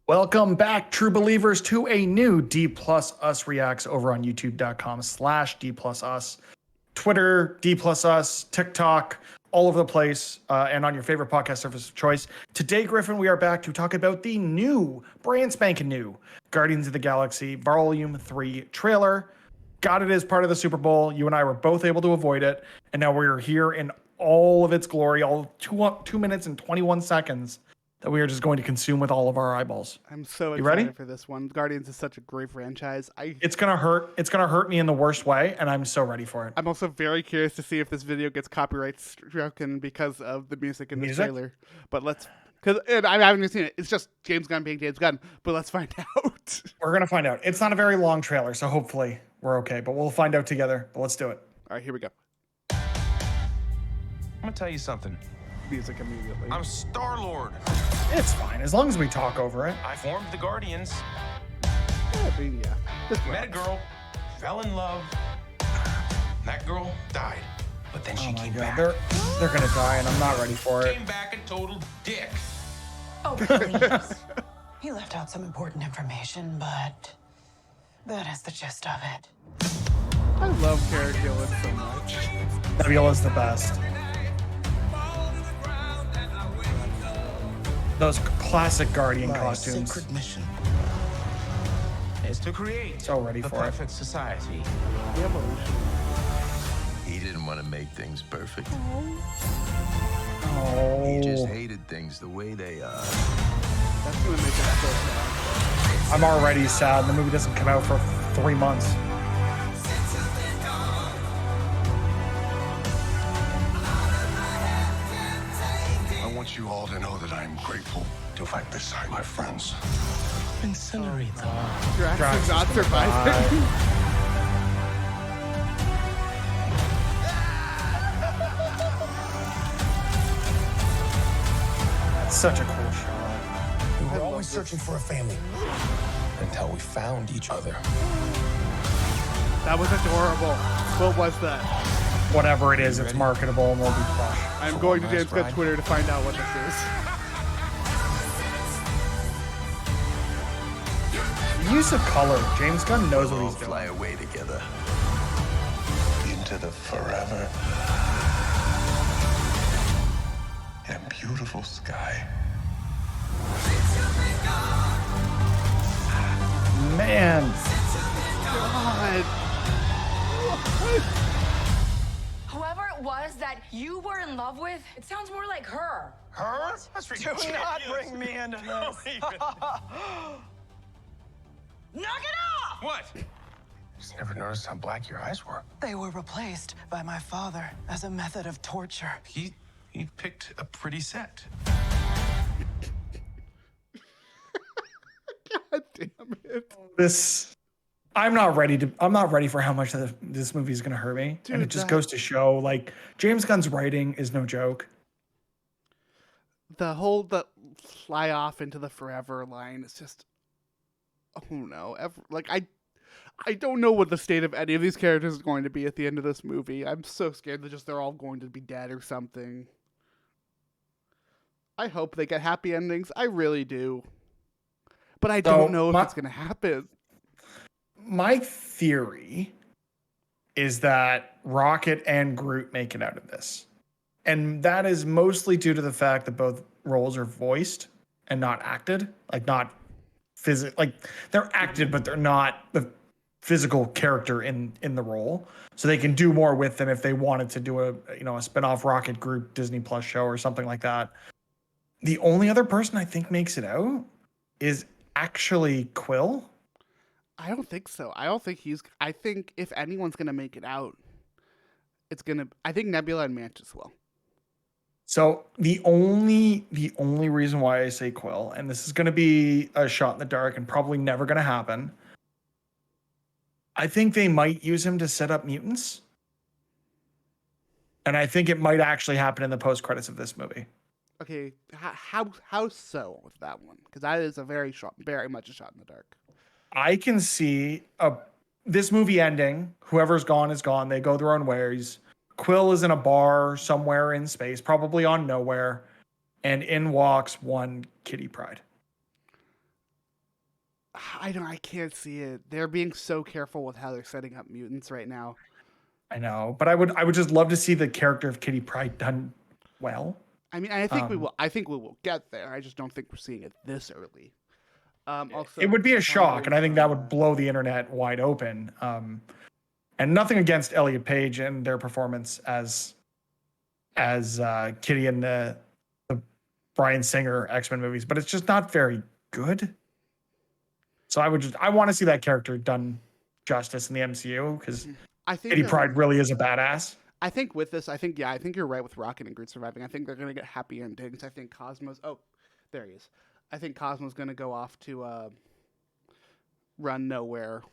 Welcome back, true believers, to a new D Plus Us Reacts over on youtube.com/D Plus Us, Twitter, D Plus Us, TikTok, all over the place, and on your favorite podcast service of choice. Today, Griffin, we are back to talk about the new, brand spanking new Guardians of the Galaxy Volume 3 trailer. Got it as part of the Super Bowl. You and I were both able to avoid it, and now we're here in all of its glory, all 2 minutes and 21 seconds. That we are just going to consume with all of our eyeballs. I'm so You ready? excited for this one. Guardians is such a great franchise. It's gonna hurt. It's gonna hurt me in the worst way, and I'm so ready for it. I'm also very curious to see if this video gets copyright stricken because of the music in this trailer. But because I haven't even seen it. It's just James Gunn being James Gunn. But let's find out. We're gonna find out. It's not a very long trailer, so hopefully we're okay. But we'll find out together. But let's do it. All right, here we go. I'm gonna tell you something. Music immediately. I'm Star-Lord. It's fine as long as we talk over it. I formed the Guardians, Yeah. This met a girl, fell in love. That girl died, but then she Oh my came god, back. they're gonna die, and I'm not ready for it. Came back a total dick. Oh, please. He left out some important information, but that is the gist of it. I love Cara Gillan so much. Nebula's the best. Those classic Guardian costumes. Secret mission Is to create So ready the for it. perfect society. The evolution. He didn't want to make things perfect. Oh, He just hated things the way they are. That's gonna make it so sad. I'm already sad. The movie doesn't come out for 3 months. I want you all to know that I'm grateful to fight beside my friends. Incinerate them. Drax Drax is not is gonna surviving. Such a cool shot. We were always searching for a family until we found each other. That was adorable. What was that? Whatever it is, it's marketable and will be plush. I'm going to James Gunn Twitter to find out what this is. Use of color. James Gunn knows what We'll all he's fly doing. away together. Into the forever and beautiful sky. Man, God. Whoever it was that you were in love with, it sounds more like her. Her? That's ridiculous. Do not bring me into this. Knock it off! What? Just never noticed how black your eyes were. They were replaced by my father as a method of torture. He picked a pretty set. God damn it. I'm not ready for how much this movie is going to hurt me. Dude, and it just goes to show, like, James Gunn's writing is no joke. The fly off into the forever line is just, oh no. I don't know what the state of any of these characters is going to be at the end of this movie. I'm so scared that they're all going to be dead or something. I hope they get happy endings. I really do. But I don't know if it's going to happen. My theory is that Rocket and Groot make it out of this. And that is mostly due to the fact that both roles are voiced and not acted. Like, not like, they're acted, but they're not the physical character in the role. So they can do more with them if they wanted to do a spin-off Rocket Groot Disney Plus show or something like that. The only other person I think makes it out is actually Quill. I don't think so. I think if anyone's going to make it out, I think Nebula and Mantis will. So the only reason why I say Quill, and this is going to be a shot in the dark and probably never going to happen, I think they might use him to set up mutants. And I think it might actually happen in the post credits of this movie. Okay, how so with that one? Because that is very much a shot in the dark. I can see this movie ending. Whoever's gone is gone. They go their own ways. Quill is in a bar somewhere in space, probably on nowhere, and in walks one Kitty Pryde. I can't see it. They're being so careful with how they're setting up mutants right now. I know, but I would just love to see the character of Kitty Pryde done well. I mean, I think we will. I think we will get there. I just don't think we're seeing it this early. Also, It would be a shock, and I think that would blow the internet wide open. And nothing against Elliot Page and their performance as Kitty in the Bryan Singer X-Men movies, but it's just not very good. So I want to see that character done justice in the MCU because I think Kitty Pryde really is a badass. I think with this, I think you're right with Rocket and Groot surviving. I think they're gonna get happy endings. I think Cosmo's there he is. I think Cosmo's gonna go off to run nowhere.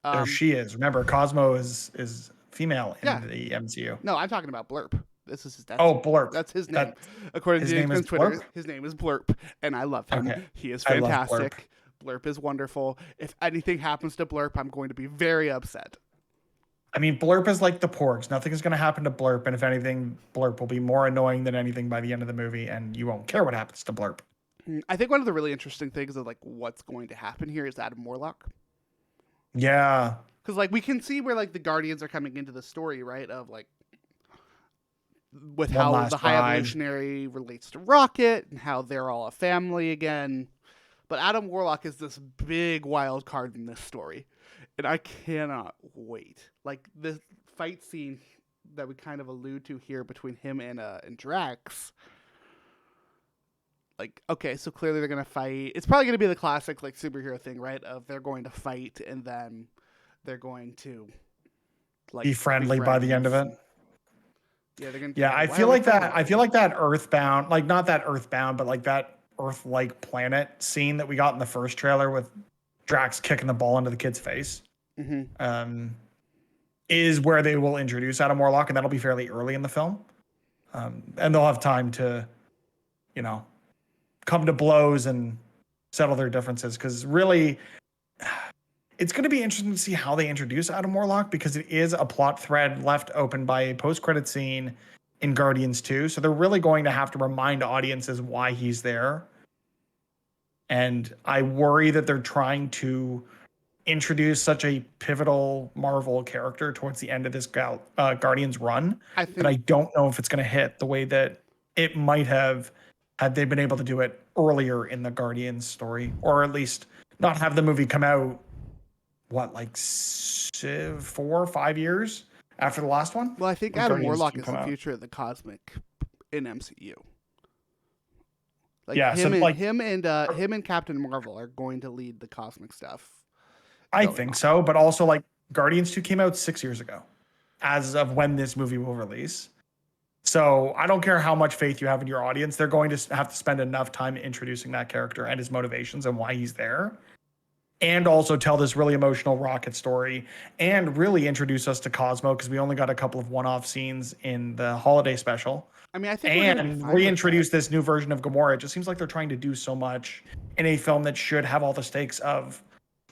There she is. Remember, Cosmo is female in the MCU. No, I'm talking about Blurp. This is Blurp. That's his name. According to James Gunn's Twitter, Blurp? his name is Blurp, and I love him. Okay. He is I love fantastic. Blurp is wonderful. If anything happens to Blurp, I'm going to be very upset. I mean, Blurp is like the Porgs. Nothing is going to happen to Blurp, and if anything, Blurp will be more annoying than anything by the end of the movie, and you won't care what happens to Blurp. I think one of the really interesting things of like what's going to happen here is Adam Warlock. Yeah. Because like we can see where like the Guardians are coming into the story, right? Of like with how the High Evolutionary relates to Rocket and how they're all a family again. But Adam Warlock is this big wild card in this story. And I cannot wait. Like the fight scene that we kind of allude to here between him and Drax. Like, okay, so clearly they're gonna fight. It's probably gonna be the classic like superhero thing, right? Of they're going to fight and then they're going to like be friendly by the end of it. Yeah, they're gonna. Yeah, I feel like that. I feel like that Earthbound, like not that Earthbound, but like that Earth-like planet scene that we got in the first trailer with Drax kicking the ball into the kid's face, is where they will introduce Adam Warlock, and that'll be fairly early in the film, and they'll have time to, come to blows and settle their differences. Because really, it's going to be interesting to see how they introduce Adam Warlock, because it is a plot thread left open by a post-credit scene in Guardians 2. So they're really going to have to remind audiences why he's there. And I worry that they're trying to introduce such a pivotal Marvel character towards the end of this Guardians run that I don't know if it's going to hit the way that it might have had they been able to do it earlier in the Guardians story, or at least not have the movie come out, like 4 or 5 years after the last one? Well, I think Adam Warlock is the future of the cosmic in MCU. Like him and Captain Marvel are going to lead the cosmic stuff. I think so, but also like Guardians 2 came out 6 years ago, as of when this movie will release. So I don't care how much faith you have in your audience, they're going to have to spend enough time introducing that character and his motivations and why he's there. And also tell this really emotional Rocket story and really introduce us to Cosmo, because we only got a couple of one-off scenes in the holiday special. I mean, I think and reintroduce this new version of Gamora. It just seems like they're trying to do so much in a film that should have all the stakes of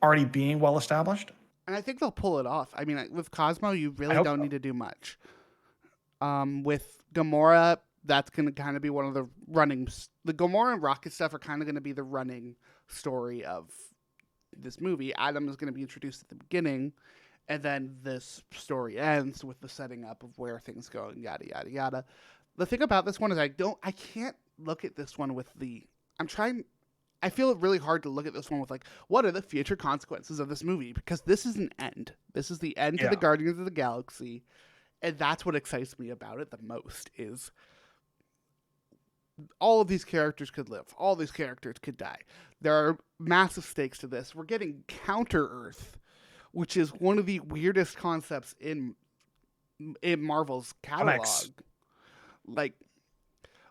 already being well established. And I think they'll pull it off. I mean, with Cosmo, you really don't need to do much. With Gamora, that's going to kind of be one of the the Gamora and Rocket stuff are kind of going to be the running story of this movie. Adam is going to be introduced at the beginning, and then this story ends with the setting up of where things go and yada yada yada. The thing about this one is I can't look at this one with I feel it really hard to look at this one with like, what are the future consequences of this movie? Because this is an end. This is the end to the Guardians of the Galaxy, and that's what excites me about it the most. Is all of these characters could live. All these characters could die. There are massive stakes to this. We're getting Counter-Earth, which is one of the weirdest concepts in Marvel's catalog. Like,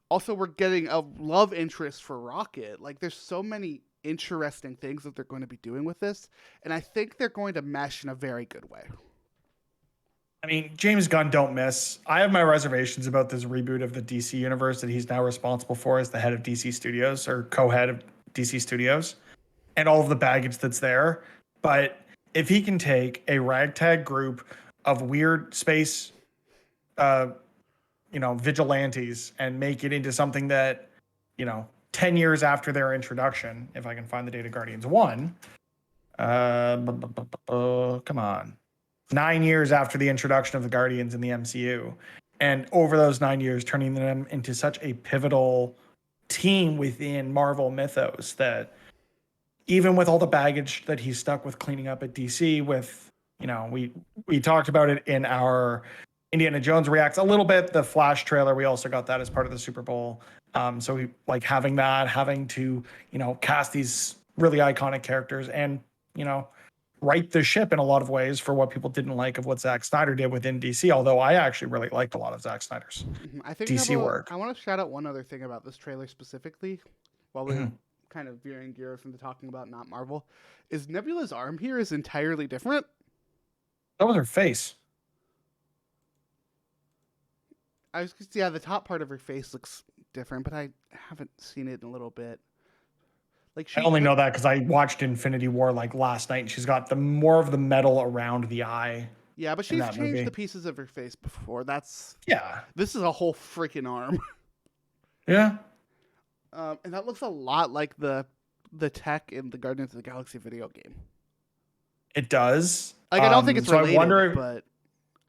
also we're getting a love interest for Rocket. Like, there's so many interesting things that they're going to be doing with this, and I think they're going to mesh in a very good way. I mean, James Gunn don't miss. I have my reservations about this reboot of the DC universe that he's now responsible for as the head of DC Studios, or co-head of DC Studios, and all of the baggage that's there. But if he can take a ragtag group of weird space, vigilantes and make it into something that, 10 years after their introduction, if I can find the date of Guardians 1. Come on. 9 years after the introduction of the Guardians in the MCU. And over those 9 years, turning them into such a pivotal team within Marvel mythos that even with all the baggage that he's stuck with cleaning up at DC with, we talked about it in our Indiana Jones Reacts a little bit, the Flash trailer, we also got that as part of the Super Bowl. So we like having to, cast these really iconic characters and, right the ship in a lot of ways for what people didn't like of what Zack Snyder did within DC, although I actually really liked a lot of Zack Snyder's I think DC work. I want to shout out one other thing about this trailer specifically, while we're kind of veering gears into talking about not Marvel, is Nebula's arm here is entirely different. That was her face. The top part of her face looks different, but I haven't seen it in a little bit. Like I only know that because I watched Infinity War like last night, and she's got more of the metal around the eye. Yeah, but she's changed the pieces of her face before. This is a whole freaking arm. Yeah. And that looks a lot like the tech in the Guardians of the Galaxy video game. It does. Like I don't think it's related, but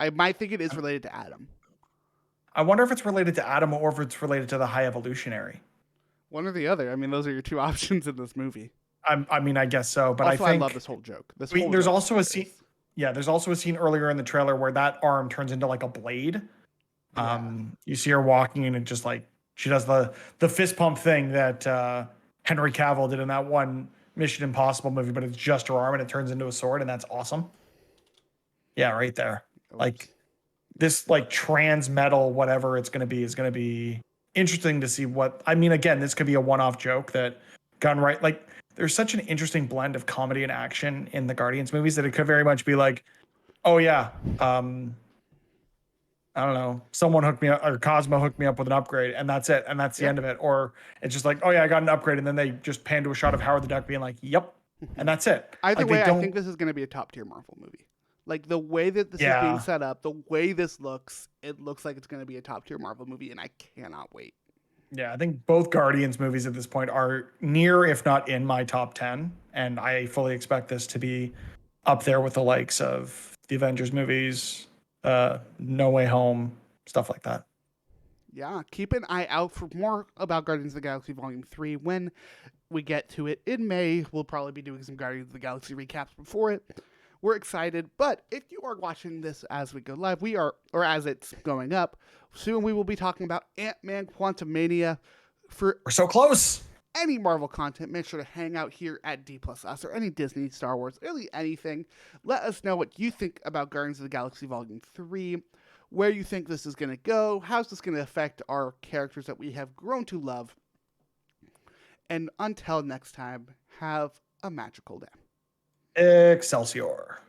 I might think it is related to Adam. I wonder if it's related to Adam or if it's related to the High Evolutionary. One or the other. I mean, those are your two options in this movie. I guess so, but also, I think I love this whole joke. There's also a scene. Yeah, there's also a scene earlier in the trailer where that arm turns into like a blade. You see her walking, and it just like she does the fist pump thing that Henry Cavill did in that one Mission Impossible movie, but it's just her arm and it turns into a sword, and that's awesome. Yeah, right there. Like this, like trans metal, whatever it's going to be, is going to be interesting to see what. I mean, again, this could be a one-off joke that Gunn like. There's such an interesting blend of comedy and action in the Guardians movies that it could very much be like, oh yeah, I don't know, someone hooked me up or Cosmo hooked me up with an upgrade and that's it. And that's the end of it. Or it's just like, oh yeah, I got an upgrade. And then they just pan to a shot of Howard the Duck being like, yep. And that's it. Either way, I think this is going to be a top tier Marvel movie. Like the way that this is being set up, the way this looks, it looks like it's going to be a top tier Marvel movie. And I cannot wait. Yeah, I think both Guardians movies at this point are near, if not in my top 10. And I fully expect this to be up there with the likes of the Avengers movies, No Way Home, stuff like that. Yeah, keep an eye out for more about Guardians of the Galaxy Volume 3 when we get to it in May. We'll probably be doing some Guardians of the Galaxy recaps before it. We're excited, but if you are watching this as we go live, or as it's going up, soon we will be talking about Ant-Man Quantumania. We're so close. Any Marvel content, make sure to hang out here at D Plus Us, or any Disney, Star Wars, really anything. Let us know what you think about Guardians of the Galaxy Volume 3, where you think this is going to go, how's this going to affect our characters that we have grown to love. And until next time, have a magical day. Excelsior.